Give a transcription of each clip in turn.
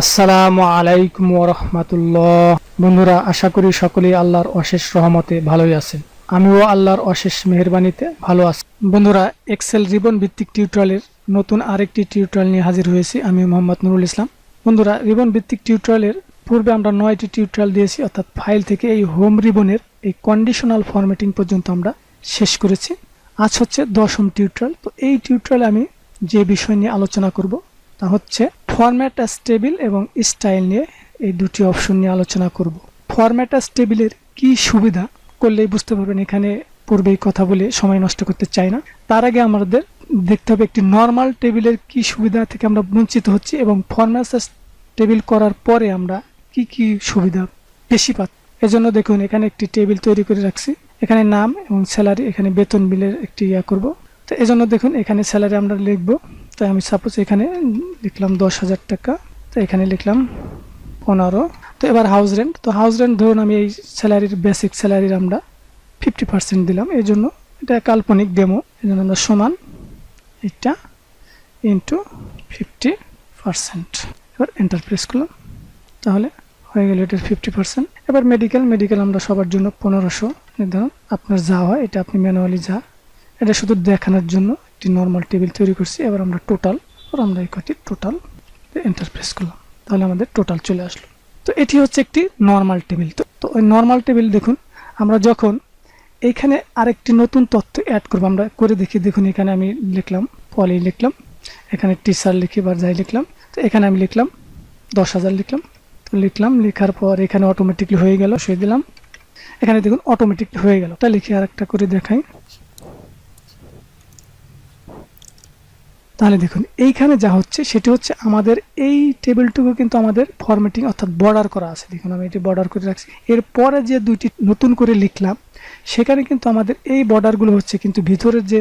আসসালামু আলাইকুম ওয়া রাহমাতুল্লাহ। বন্ধুরা, আশা করি সকলেই আল্লাহর অশেষ রহমতে ভালোই আছেন। আমিও আল্লাহর অশেষ মেহেরবানিতে ভালো আছি। বন্ধুরা, এক্সেল রিবন ভিত্তিক টিউটোরিয়ালের নতুন আরেকটি টিউটোরিয়াল নিয়ে হাজির হয়েছি। আমি মোহাম্মদ নুরুল ইসলাম। বন্ধুরা, রিবন ভিত্তিক টিউটোরিয়ালের পূর্বে আমরা 9টি টিউটোরিয়াল দিয়েছি, অর্থাৎ ফাইল থেকে এই হোম রিবনের এই কন্ডিশনাল ফরম্যাটিং পর্যন্ত আমরা শেষ করেছি। আজ হচ্ছে 10ম টিউটোরিয়াল। তো এই টিউটোরিয়ালে আমি যে বিষয় নিয়ে আলোচনা করব তা হচ্ছে ফরম্যাট অ্যাজ টেবিল এবং স্টাইল নিয়ে এই দুটি অপশন নিয়ে আলোচনা করব। ফরম্যাট অ্যাজ টেবিলের কি সুবিধা করলেই বুঝতে পারবেন। এখানে পূর্বেই কথা বলে সময় নষ্ট করতে চাই না। তার আগে আমাদের দেখতে হবে একটি নর্মাল টেবিলের কি সুবিধা থেকে আমরা বঞ্চিত হচ্ছি এবং ফরম্যাট অ্যাজ টেবিল করার পরে আমরা কি কি সুবিধা বেশি পাচ্ছি। এজন্য দেখুন, এখানে একটি টেবিল তৈরি করে রাখছি। এখানে নাম এবং স্যালারি, এখানে বেতন বিলের একটি করব। তো এজন্য দেখুন, এখানে স্যালারি আমরা লিখবো। তো আমি সাপোজ এখানে লিখলাম 10,000 টাকা। তো এখানে লিখলাম 15। তো এবার হাউস রেন্ট। তো হাউস রেন্ট ধরুন আমি এই স্যালারির বেসিক স্যালারির আমরা 50% দিলাম। এই জন্য এটা কাল্পনিক ডেমো, এই জন্য আমরা সমান এটা ইন্টু 50%। এবার এন্টার প্রেস করলাম, তাহলে হয়ে গেল এটার 50%। এবার মেডিকেল আমরা সবার জন্য 1500 নির্ধারণ। আপনার যা হয় এটা আপনি ম্যানুয়ালি যা, এটা শুধু দেখানোর জন্য একটি নর্মাল টেবিল তৈরি করছি। এবার আমরা টোটাল, আমরা এই কটি টোটাল এন্টার প্রেস করলাম, তাহলে আমাদের টোটাল চলে আসলো। তো এটি হচ্ছে একটি নর্মাল টেবিল। তো ওই নর্মাল টেবিল দেখুন, আমরা যখন এইখানে আরেকটি নতুন তথ্য অ্যাড করবো, আমরা করে দেখি। দেখুন, এখানে আমি লিখলাম পলি, লিখলাম এখানে টিচার লিখি বা যাই লিখলাম। তো এখানে আমি লিখলাম 10,000 লিখলাম। তো লিখলাম, লেখার পর এখানে অটোমেটিকলি হয়ে গেল, সই দিলাম। এখানে দেখুন অটোমেটিকলি হয়ে গেল। তা লিখে আরেকটা করে দেখাই। তাহলে দেখুন, এইখানে যা হচ্ছে সেটি হচ্ছে আমাদের এই টেবিলটুকু কিন্তু আমাদের ফরম্যাটিং অর্থাৎ বর্ডার করা আছে। দেখুন আমি এটি বর্ডার করে রাখছি। এরপরে যে দুইটি নতুন করে লিখলাম সেখানে কিন্তু আমাদের এই বর্ডারগুলো হচ্ছে, কিন্তু ভিতরের যে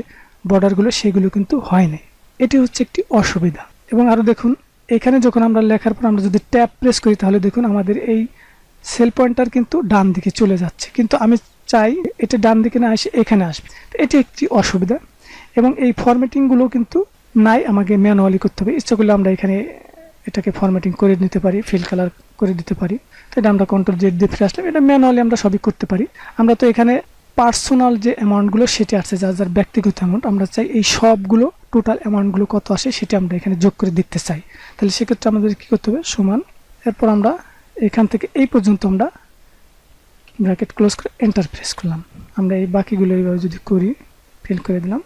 বর্ডারগুলো সেগুলো কিন্তু হয় নাই। এটি হচ্ছে একটি অসুবিধা। এবং আরও দেখুন, এখানে যখন আমরা লেখার পর আমরা যদি ট্যাব প্রেস করি, তাহলে দেখুন আমাদের এই সেল পয়েন্টার কিন্তু ডান দিকে চলে যাচ্ছে, কিন্তু আমি চাই এটা ডান দিকে না এসে এখানে আসবে। এটি একটি অসুবিধা। এবং এই ফরম্যাটিংগুলো কিন্তু নাই, আমাকে ম্যানুয়ালি করতে হবে। ইচ্ছা করলে আমরা এখানে এটাকে ফরম্যাটিং করে নিতে পারি, ফিল কালার করে দিতে পারি। তো এটা আমরা কন্ট্রোল জেড দিয়ে ফিরে আসলাম। এটা ম্যানুয়ালি আমরা সবই করতে পারি। আমরা তো এখানে পার্সোনাল যে অ্যামাউন্টগুলো সেটি আসছে, যার যার ব্যক্তিগত অ্যামাউন্ট, আমরা চাই এই সবগুলো টোটাল অ্যামাউন্টগুলো কত আসে সেটি আমরা এখানে যোগ করে দেখতে চাই। তাহলে সেক্ষেত্রে আমাদের কী করতে হবে, সমান। এরপর আমরা এখান থেকে এই পর্যন্ত আমরা ব্র্যাকেট ক্লোজ করে এন্টার প্রেস করলাম। আমরা এই বাকিগুলো এইভাবে যদি করি, ফিল করে দিলাম।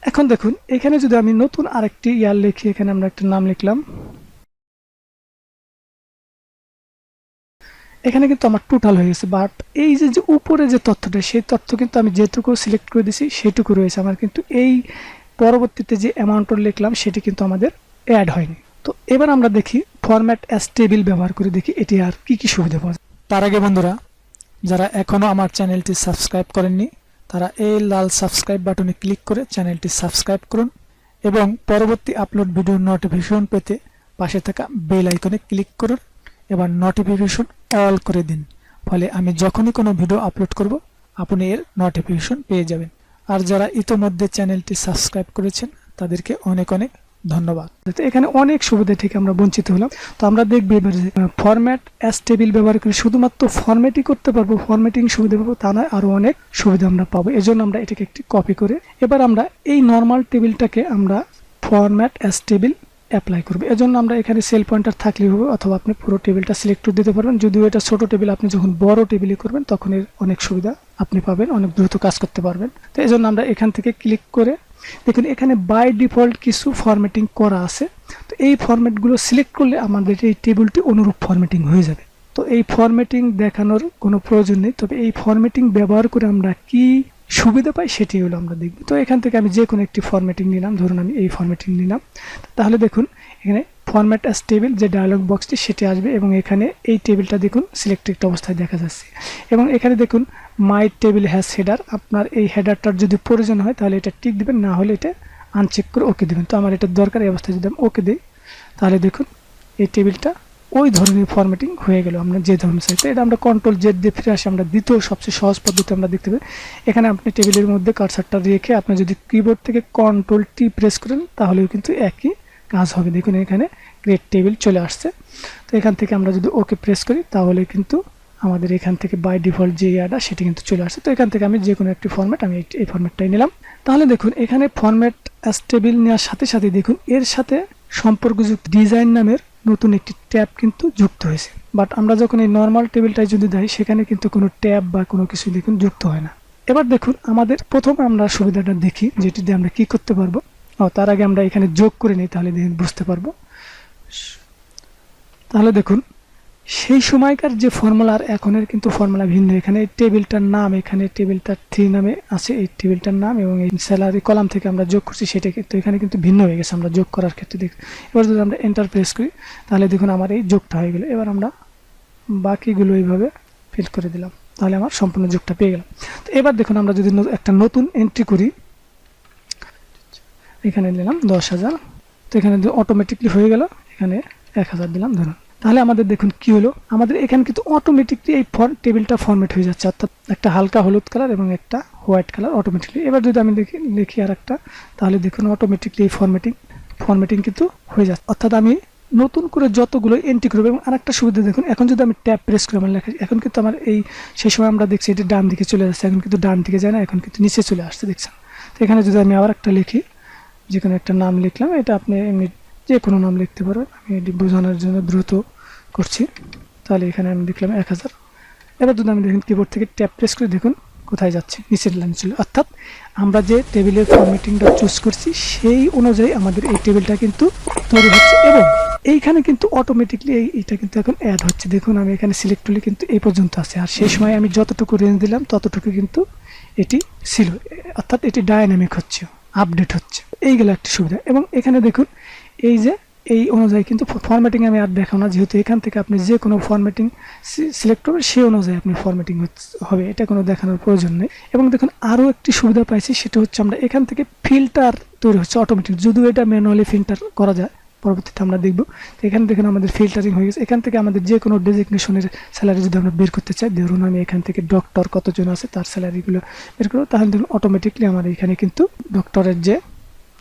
এখন দেখুন, এখানে যদি আমি নতুন আরেকটি লিখি, এখানে আমরা একটা নাম লিখলাম। এখানে কিন্তু আমার টোটাল হয়ে গেছে। বাট এই যে উপরে যে তথ্যটা, সেই তথ্য কিন্তু আমি যেটুকু সিলেক্ট করে দিয়েছি সেটুকু রয়েছে আমার, কিন্তু এই পরবর্তীতে যে অ্যামাউন্টটা লিখলাম সেটি কিন্তু আমাদের অ্যাড হয়নি। তো এবার আমরা দেখি ফরম্যাট অ্যাজ টেবিল ব্যবহার করে দেখি এটি আর কি কি সুবিধা পাওয়া যায়। তার আগে বন্ধুরা, যারা এখনও আমার চ্যানেলটি সাবস্ক্রাইব করেননি তারা এই লাল সাবস্ক্রাইব বাটনে ক্লিক করে চ্যানেলটি সাবস্ক্রাইব করুন এবং পরবর্তী আপলোড ভিডিওর নোটিফিকেশন পেতে পাশে থাকা বেল আইকনে ক্লিক করুন। এবার নোটিফিকেশন অল করে দিন, ফলে আমি যখনই কোনো ভিডিও আপলোড করব আপনি এর নোটিফিকেশন পেয়ে যাবেন। আর যারা ইতোমধ্যে চ্যানেলটি সাবস্ক্রাইব করেছেন তাদেরকে অনেক অনেক ধন্যবাদ। এখানে অনেক সুবিধা থেকে আমরা বঞ্চিত হলাম। তো আমরা দেখব এবারে ফরম্যাট অ্যাজ টেবিল ব্যবহার করে শুধুমাত্র ফরম্যাটই করতে পারবো, ফরম্যাটিং সুবিধা পাবো তা নয়, আরও অনেক সুবিধা আমরা পাবো। এজন্য আমরা এটাকে একটি কপি করে এবার আমরা এই নর্মাল টেবিলটাকে আমরা ফরম্যাট অ্যাজ টেবিল অ্যাপ্লাই করবো। এজন্য আমরা এখানে সেল পয়েন্টার থাকলেই হবে, অথবা আপনি পুরো টেবিলটা সিলেক্ট করে দিতে পারবেন। যদিও এটা ছোট টেবিল, আপনি যখন বড় টেবিলে করবেন তখন এর অনেক সুবিধা আপনি পাবেন, অনেক দ্রুত কাজ করতে পারবেন। তো এই জন্য আমরা এখান থেকে ক্লিক করে দেখুন, এখানে বাই ডিফল্ট কিছু ফরম্যাটিং করা আছে। তো এই ফরম্যাটগুলো সিলেক্ট করলে আমাদের এই টেবিলটি অনুরূপ ফরম্যাটিং হয়ে যাবে। তো এই ফরম্যাটিং দেখানোর কোনো প্রয়োজন নেই, তবে এই ফরম্যাটিং ব্যবহার করে আমরা কি সুবিধা পাই সেটি হলো আমরা দেখব। তো এখান থেকে আমি যে কোনো একটি ফরম্যাটিং নিলাম, ধরুন আমি এই ফরম্যাটিং নিলাম। তাহলে দেখুন এখানে ফরম্যাট অ্যাজ টেবিল যে ডায়লগ বক্সটি সেটি আসবে এবং এখানে এই টেবিলটা দেখুন সিলেক্টেড অবস্থায় দেখা যাচ্ছে। এবং এখানে দেখুন মাই টেবিল হ্যাজ হেডার। আপনার এই হেডারটার যদি প্রয়োজন হয় তাহলে এটা টিক দিবেন, না হলে এটা আনচেক করে ওকে দেবেন। তো আমার এটা দরকার, এই অবস্থায় যদি আমি ওকে দিই তাহলে দেখুন এই টেবিলটা ওই ধরনের ফরম্যাটিং হয়ে গেল আমরা যে ধরনের চাই। তো এটা আমরা কন্ট্রোল জেড দিয়ে ফিরে আসি। আমরা দ্বিতীয় সবচেয়ে সহজ পদ্ধতি আমরা দেখতে পাই, এখানে আপনি টেবিলের মধ্যে কার্সারটা রেখে আপনি যদি কিবোর্ড থেকে কন্ট্রোল টি প্রেস করেন তাহলেও কিন্তু একই কাজ হবে। দেখুন এখানে ক্রিয়েট টেবিল চলে আসছে। তো এখান থেকে আমরা যদি ওকে প্রেস করি তাহলে কিন্তু আমাদের এখান থেকে বাই ডিফল্ট যে ইয়াটা সেটা কিন্তু চলে আসছে। তো এখান থেকে আমি যে কোনো একটি ফরম্যাট, আমি এই ফরম্যাটটাই নিলাম। তাহলে দেখুন এখানে ফরম্যাট অ্যাজ টেবিল নেওয়ার সাথে সাথে দেখুন এর সাথে সম্পর্কযুক্ত ডিজাইন নামের নতুন একটি ট্যাব কিন্তু যুক্ত হয়েছে। বাট আমরা যখন এই নর্মাল টেবিলটাই যদি দেই সেখানে কিন্তু কোনো ট্যাব বা কোনো কিছু দেখুন যুক্ত হয় না। এবার দেখুন আমাদের প্রথমে আমরা সুবিধাটা দেখি যেটি দিয়ে আমরা কি করতে পারবো। তার আগে আমরা এখানে যোগ করে নিই, তাহলে দেখুন বুঝতে পারবো। তাহলে দেখুন সেই সময়কার যে ফর্মুলা আর এখনের কিন্তু ফর্মুলা ভিন্ন। এখানে এই টেবিলটার নাম, এখানে টেবিলটার 3 নামে আছে এই টেবিলটার নাম, এবং এই স্যালারি কলাম থেকে আমরা যোগ করছি সেটা কিন্তু এখানে কিন্তু ভিন্ন হয়ে গেছে আমরা যোগ করার ক্ষেত্রে। দেখুন এবার যদি আমরা এন্টার প্রেস করি তাহলে দেখুন আমার এই যোগটা হয়ে গেল। এবার আমরা বাকিগুলো এইভাবে ফিল করে দিলাম, তাহলে আমার সম্পূর্ণ যোগটা পেয়ে গেলাম। তো এবার দেখুন আমরা যদি একটা নতুন এন্ট্রি করি, এখানে দিলাম 10,000, তো এখানে অটোমেটিকলি হয়ে গেল, এখানে 1,000 দিলাম ধরুন। তাহলে আমাদের দেখুন কি হলো, আমাদের এখানে কিন্তু অটোমেটিকলি এই টেবিলটা ফরম্যাট হয়ে যাচ্ছে, অর্থাৎ একটা হালকা হলুদ কালার এবং একটা হোয়াইট কালার অটোমেটিকলি। এবার যদি আমি লিখি আর একটা, তাহলে দেখুন অটোমেটিকলি এই ফরম্যাটিং কিন্তু হয়ে যাচ্ছে। অর্থাৎ আমি নতুন করে যতগুলো এন্ট্রি করবো। এবং আরেকটা সুবিধা দেখুন, এখন যদি আমি ট্যাব প্রেস করি আমার লেখা, এখন কিন্তু আমার এই সেই সময় আমরা দেখছি এটি ডান দিকে চলে যাচ্ছে, এখন কিন্তু ডান দিকে যায় না, এখন কিন্তু নিচে চলে আসছে, দেখছেন। তো এখানে যদি আমি আবার একটা লিখি, যে কোনো একটা নাম লিখলাম, এটা আপনি এমনি যে কোনো নাম লিখতে পারবেন, আমি এটি বোঝানোর জন্য দ্রুত করছি। তাহলে এখানে আমি লিখলাম 1,000। এবার যদি আমি দেখুন কিবোর্ড থেকে ট্যাব প্রেস করে দেখুন কোথায় যাচ্ছে, নিচের লাইনে চলে। অর্থাৎ আমরা যে টেবিলের ফরম্যাটিংটা চুজ করছি সেই অনুযায়ী আমাদের এই টেবিলটা কিন্তু তৈরি হচ্ছে, এবং এইখানে কিন্তু অটোমেটিকলি এইটা কিন্তু এখন অ্যাড হচ্ছে। দেখুন আমি এখানে সিলেক্ট করলে কিন্তু এই পর্যন্ত আছে, আর সেই সময় আমি যতটুকু রেঞ্জ দিলাম ততটুকু কিন্তু এটি ছিল, অর্থাৎ এটি ডায়নামিক হচ্ছে, আপডেট হচ্ছে। এইগুলো একটা সুবিধা। এবং এখানে দেখুন এই যে এই অনুযায়ী কিন্তু ফরম্যাটিং আমি আর দেখাও না, যেহেতু এখান থেকে আপনি যে কোনো ফরম্যাটিং সিলেক্ট করবেন সেই অনুযায়ী আপনি ফরম্যাটিং হবে, এটা কোনো দেখানোর প্রয়োজন নেই। এবং দেখুন আরও একটি সুবিধা পাইছি, সেটা হচ্ছে আমরা এখান থেকে ফিল্টার তৈরি হচ্ছে অটোমেটিক, যদিও এটা ম্যানুয়ালি ফিল্টার করা যায়, পরবর্তীতে আমরা দেখব। তো এখানে দেখুন আমাদের ফিল্টারিং হয়ে গেছে। এখান থেকে আমাদের যে কোনো ডেজিগনেশনের স্যালারি যদি আমরা বের করতে চাই, ধরুন আমি এখান থেকে ডক্টর কতজন আছে তার স্যালারিগুলো বের করবো, তাহলে দেখুন অটোমেটিকলি আমার এখানে কিন্তু ডক্টরের যে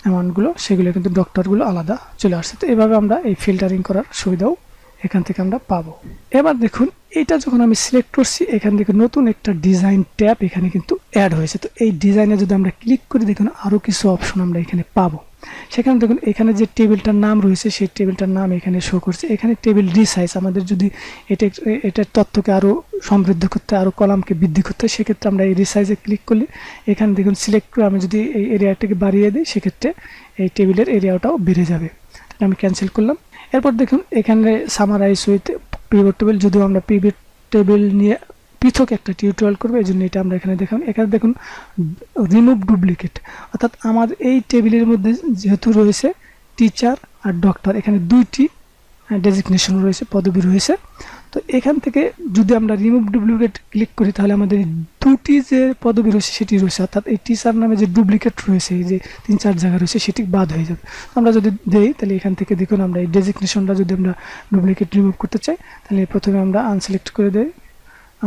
অ্যামাউন্টগুলো সেগুলো কিন্তু ডক্টরগুলো আলাদা চলে আসছে। তো এভাবে আমরা এই ফিল্টারিং করার সুবিধাও এখান থেকে আমরা পাবো। এবার দেখুন এটা যখন আমি সিলেক্ট করছি, এখান থেকে নতুন একটা ডিজাইন ট্যাব এখানে কিন্তু অ্যাড হয়েছে। তো এই ডিজাইনে যদি আমরা ক্লিক করি দেখুন আরও কিছু অপশন আমরা এখানে পাবো। সেখানে দেখুন এখানে যে টেবিলটার নাম রয়েছে সেই টেবিলটার নাম এখানে শো করছে। এখানে টেবিল রিসাইজ, আমাদের যদি এটার তথ্যকে আরও সমৃদ্ধ করতে, আরও কলামকে বৃদ্ধি করতে, সেক্ষেত্রে আমরা এই রিসাইজে ক্লিক করলে এখানে দেখুন সিলেক্ট করে আমি যদি এই এরিয়াটাকে বাড়িয়ে দিই, সেক্ষেত্রে এই টেবিলের এরিয়াটাও বেড়ে যাবে। আমি ক্যান্সেল করলাম। এরপর দেখুন এখানে সামারাইজ উইথ পিভট টেবিল, যদিও আমরা পিভট টেবিল নিয়ে পৃথক একটা টিউটোরিয়াল করবো, এই জন্য এটা আমরা এখানে দেখাবো। এখানে দেখুন রিমুভ ডুপ্লিকেট, অর্থাৎ আমার এই টেবিলের মধ্যে যেহেতু রয়েছে টিচার আর ডক্টর, এখানে দুইটি ডেজিগনেশন রয়েছে, পদবি রয়েছে। তো এখান থেকে যদি আমরা রিমুভ ডুপ্লিকেট ক্লিক করি তাহলে আমাদের দুটি যে পদবি রয়েছে সেটি রয়েছে, অর্থাৎ এই টিচার নামে যে ডুপ্লিকেট রয়েছে, এই যে 3-4 জায়গা রয়েছে সেটি বাদ হয়ে যাবে। আমরা যদি দেই তাহলে এখান থেকে দেখুন আমরা এই ডেজিগনেশনটা যদি আমরা ডুপ্লিকেট রিমুভ করতে চাই তাহলে প্রথমে আমরা আনসিলেক্ট করে দেই,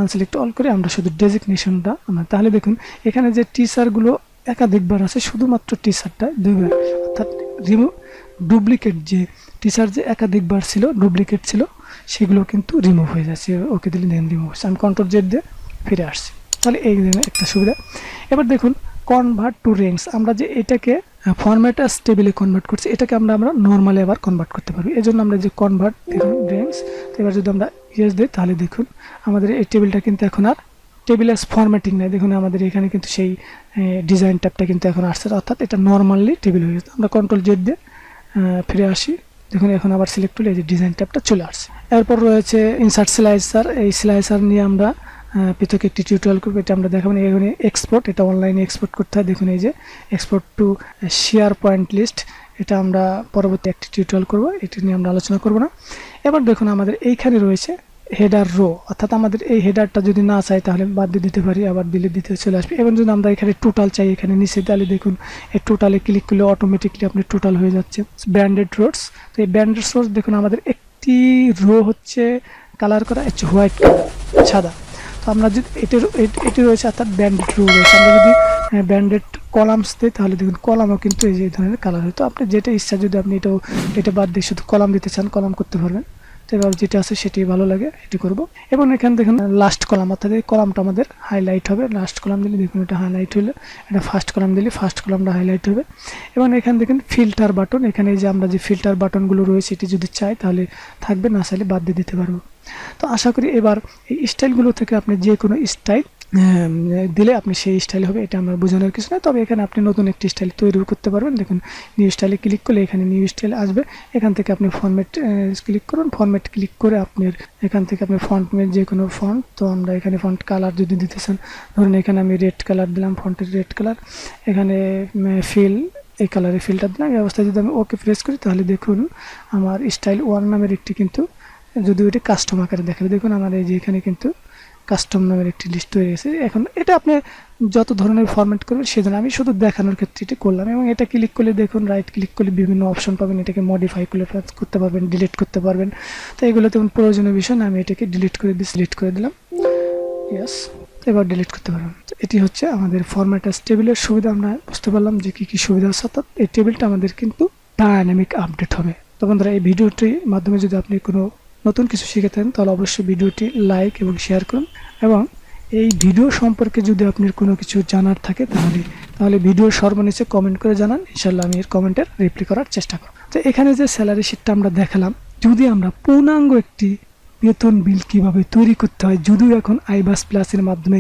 আনসিলেক্ট অল করে আমরা শুধু ডেজিগনেশনটা আমরা, তাহলে দেখুন এখানে যে টিচারগুলো একাধিকবার আছে, শুধুমাত্র টিচারটা 2বার, অর্থাৎ রিমুভ ডুপ্লিকেট যে টিচার যে একাধিকবার ছিল ডুপ্লিকেট ছিল সেগুলো কিন্তু রিমুভ হয়ে যাচ্ছে। ওকে দিলে দেন রিমুভ হচ্ছে, আমি কন্ট্রোল জেড দিয়ে ফিরে আসছি। তাহলে এই একটা সুবিধা। এবার দেখুন কনভার্ট টু রেঞ্জ, আমরা যে এটাকে ফরম্যাট অ্যাজ টেবিলে কনভার্ট করছি, এটাকে আমরা নর্মালি আবার কনভার্ট করতে পারবো। এই জন্য আমরা যে কনভার্ট দেখুন রেঞ্জ, এবার যদি আমরা ইয়েস দিই তাহলে দেখুন আমাদের এই টেবিলটা কিন্তু এখন আর টেবিল অ্যাজ ফরম্যাটিং নেই। দেখুন আমাদের এখানে কিন্তু সেই ডিজাইন ট্যাবটা কিন্তু এখন আসছে, অর্থাৎ এটা নর্মালি টেবিল হয়ে গেছে। আমরা কন্ট্রোল জেড দিয়ে ফিরে আসি, দেখুন এখন আবার সিলেক্ট করলে এই যে ডিজাইন ট্যাবটা চলে আসছে। এরপর রয়েছে ইনসার্ট স্লাইসার, এই স্লাইসার নিয়ে আমরা পৃথক একটি টিউটোরিয়াল করবো, এটা আমরা দেখাবো। এখানে এক্সপোর্ট, এটা অনলাইনে এক্সপোর্ট করতে হয়। দেখুন এই যে export to SharePoint list, এটা আমরা পরবর্তী একটি টিউটোরিয়াল করবো, এটি নিয়ে আমরা আলোচনা করবো না। এবার দেখুন আমাদের এইখানে রয়েছে হেডার রো, অর্থাৎ আমাদের এই হেডারটা যদি না চাই তাহলে বাদ দিয়ে দিতে পারি, আবার দিলে দিতে চলে আসবে। এবং যদি আমরা এখানে টোটাল চাই এখানে নিচে, তাহলে দেখুন এই টোটালে ক্লিক করলে অটোমেটিকলি আপনি টোটাল হয়ে যাচ্ছে। ব্র্যান্ডেড রোডস, তো এই ব্র্যান্ডেড রোডস দেখুন আমাদের একটি রো হচ্ছে কালার করা হচ্ছে হোয়াইট কালার, সাদা। তো আমরা যদি এটি রয়েছে, অর্থাৎ ব্র্যান্ডেড রো রয়েছে। আমরা যদি ব্যান্ডেড কলামস দেয় তাহলে দেখুন কলামও কিন্তু এই যে এই ধরনের কালার হয়। তো আপনি যেটা ইচ্ছা, যদি আপনি এটা বাদ দিয়ে শুধু কলাম দিতে চান কলাম করতে পারবেন। তো এবার যেটা আছে সেটি ভালো লাগে এটি করব। এবং এখানে দেখুন লাস্ট কলাম, অর্থাৎ এই কলামটা আমাদের হাইলাইট হবে। লাস্ট কলাম দিলে দেখুন এটা হাইলাইট হলো, এটা ফার্স্ট কলাম দিলে ফার্স্ট কলামটা হাইলাইট হবে। এবং এখানে দেখুন ফিল্টার বাটন, এখানে এই যে আমরা যে ফিল্টার বাটনগুলো রয়েছে এটি যদি চাই তাহলে থাকবে, না চাইলে বাদ দিয়ে দিতে পারবো। তো আশা করি এবার এই স্টাইলগুলো থেকে আপনি যে কোনো স্টাইল দিলে আপনি সেই স্টাইল হবে, এটা আমার বোঝানোর কিছু না। তবে এখানে আপনি নতুন একটি স্টাইল তৈরি করতে পারবেন। দেখুন নিউ স্টাইলে ক্লিক করলে এখানে নিউ স্টাইল আসবে। এখান থেকে আপনি ফরম্যাট ক্লিক করুন, ফরম্যাট ক্লিক করে আপনার এখান থেকে আপনি ফন্টের যে কোনো ফন্ট, তো আমরা এখানে ফন্ট কালার যদি দিতে চান, ধরুন এখানে আমি রেড কালার দিলাম, ফন্টের রেড কালার, এখানে ফিল এই কালারে ফিল্টার দিলাম। এই অবস্থায় যদি আমি ওকে প্রেস করি তাহলে দেখুন আমার স্টাইল 1 নামের একটি কিন্তু, যদিও এটি কাস্টম আকারে দেখাবে, দেখুন আমার এই যে এখানে কিন্তু কাস্টম নামের একটি লিস্ট হয়ে গেছে। এখন এটা আপনি যত ধরনের ফরম্যাট করবেন সেজন্য আমি শুধু দেখানোর ক্ষেত্রে এটি করলাম। এবং এটা ক্লিক করলে দেখুন রাইট ক্লিক করলে বিভিন্ন অপশন পাবেন, এটাকে মডিফাই করতে পারবেন, ডিলিট করতে পারবেন। তো এগুলো তেমন প্রয়োজনীয় বিষয় না, আমি এটাকে ডিলিট করে দিলাম। ইয়েস, এবার ডিলিট করতে পারবেন। তো এটি হচ্ছে আমাদের ফরম্যাট অ্যাজ টেবিলের সুবিধা। আমরা বুঝতে পারলাম যে কী কী সুবিধা আছে, অর্থাৎ এই টেবিলটা আমাদের কিন্তু ডায়নামিক আপডেট হবে। তো বন্ধুরা, এই ভিডিওটির মাধ্যমে যদি আপনি কোনো নতুন কিছু শিখে থাকেন তাহলে অবশ্যই ভিডিওটি লাইক এবং শেয়ার করুন। এবং এই ভিডিও সম্পর্কে যদি আপনার কোনো কিছু জানার থাকে তাহলে ভিডিওর সর্বনিচে কমেন্ট করে জানান, ইনশাল্লাহ আমি এর কমেন্টের রিপ্লাই করার চেষ্টা করব। তো এখানে যে স্যালারি শিটটা আমরা দেখালাম, যদি আমরা পূর্ণাঙ্গ একটি বেতন বিল কিভাবে তৈরি করতে হয়, যদিও এখন আইবাস প্লাসের মাধ্যমে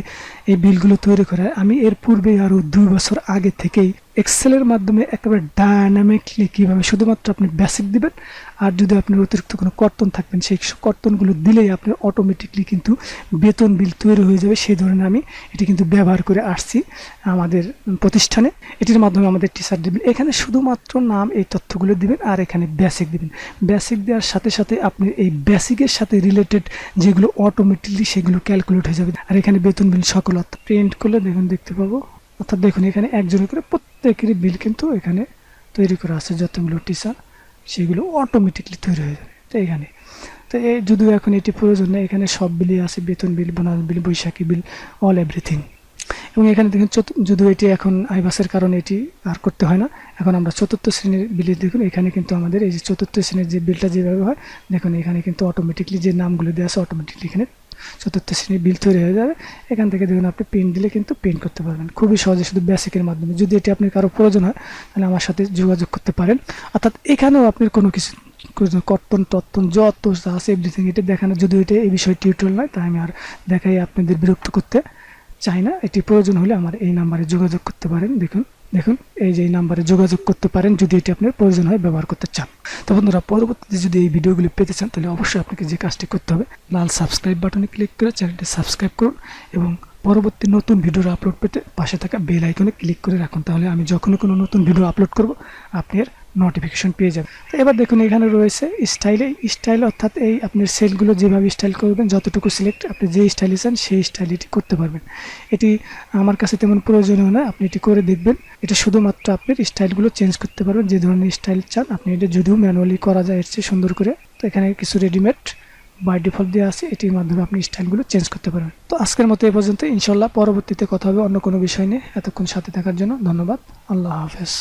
এই বিলগুলো তৈরি করা হয়, আমি এর পূর্বে আরও 2 বছর আগে থেকেই এক্সেলের মাধ্যমে একেবারে ডায়নামিকলি কীভাবে শুধুমাত্র আপনি বেসিক দিবেন, আর যদি আপনার অতিরিক্ত কোনো কর্তন থাকবেন সেই কর্তনগুলো দিলেই আপনার অটোমেটিকলি কিন্তু বেতন বিল তৈরি হয়ে যাবে, সেই ধরনের আমি এটি কিন্তু ব্যবহার করে আসছি আমাদের প্রতিষ্ঠানে। এটির মাধ্যমে আমাদের টিচার দিবেন, এখানে শুধুমাত্র নাম এই তথ্যগুলো দিবেন আর এখানে বেসিক দিবেন। বেসিক দেওয়ার সাথে সাথে আপনি এই বেসিকের সাথে রিলেটেড যেগুলো অটোমেটিকলি সেগুলো ক্যালকুলেট হয়ে যাবে। আর এখানে বেতন বিল সকল অর্থাৎ প্রিন্ট করলে দেখুন দেখতে পাবো, অর্থাৎ দেখুন এখানে একজনের করে প্রত্যেকেরই বিল কিন্তু এখানে তৈরি করা আছে, যতগুলো টিচার সেগুলো অটোমেটিকলি তৈরি হয়ে যাবে। তো এখানে তো যদিও এখন এটি প্রয়োজন নেই, এখানে সব বিলই আছে, বেতন বিল, বোনাস বিল, বৈশাখী বিল, অল এভরিথিং। এবং এখানে দেখুন যদিও এটি এখন আইবাসের কারণে এটি আর করতে হয় না, এখন আমরা 4র্থ শ্রেণীর বিলে দেখুন এখানে কিন্তু আমাদের এই যে 4র্থ শ্রেণীর যে বিলটা যেভাবে হয় দেখুন এখানে কিন্তু অটোমেটিকলি যে নামগুলো দেওয়া আছে অটোমেটিকলি এখানে 4র্থ শ্রেণীর বিল তৈরি হয়ে যাবে। এখান থেকে দেখুন আপনি প্রিন্ট দিলে কিন্তু প্রিন্ট করতে পারবেন খুবই সহজে, শুধু বেসিকের মাধ্যমে। যদি এটি আপনার কারো প্রয়োজন হয় তাহলে আমার সাথে যোগাযোগ করতে পারেন। অর্থাৎ এখানেও আপনার কোনো কিছু কর্তন যত আছে এভরিথিং এটা দেখানো, যদিও এটা এই বিষয়ে টিউটোরিয়াল নয় তাই আমি আর দেখাই আপনাদের বিরক্ত করতে চাই না। এটি প্রয়োজন হলে আমার এই নাম্বারে যোগাযোগ করতে পারেন। দেখুন এই যে এই নাম্বারে যোগাযোগ করতে পারেন যদি এটি আপনার প্রয়োজন হয় ব্যবহার করতে চান। তো বন্ধুরা, পরবর্তীতে যদি এই ভিডিওগুলি পেতে চান তাহলে অবশ্যই আপনাকে যে কাজটি করতে হবে, লাল সাবস্ক্রাইব বাটনে ক্লিক করে চ্যানেলটি সাবস্ক্রাইব করুন এবং পরবর্তী নতুন ভিডিওর আপলোড পেতে পাশে থাকা বেল আইকনে ক্লিক করে রাখুন, তাহলে আমি যখন কোনো নতুন ভিডিও আপলোড করব আপনি এর নোটিফিকেশন পেয়ে যাবেন। তো এবার দেখুন এখানে রয়েছে স্টাইল, অর্থাৎ এই আপনার সেলগুলো যেভাবে স্টাইল করবেন, যতটুকু সিলেক্ট আপনি যে স্টাইলে চান সেই স্টাইল এটি করতে পারবেন। এটি আমার কাছে তেমন প্রয়োজনীয় নয়, আপনি এটি করে দেখবেন। এটা শুধুমাত্র আপনার স্টাইলগুলো চেঞ্জ করতে পারবেন, যে ধরনের স্টাইল চান আপনি এটা যদিও ম্যানুয়ালি করা যায় এর চেয়ে সুন্দর করে। তো এখানে কিছু রেডিমেড বাই ডিফল্ট দেওয়া আছে, এটির মাধ্যমে আপনি স্টাইলগুলো চেঞ্জ করতে পারবেন। তো আজকের মতো এ পর্যন্ত, ইনশাল্লাহ পরবর্তীতে কথা হবে অন্য কোনো বিষয় নিয়ে। এতক্ষণ সাথে থাকার জন্য ধন্যবাদ। আল্লাহ হাফেজ।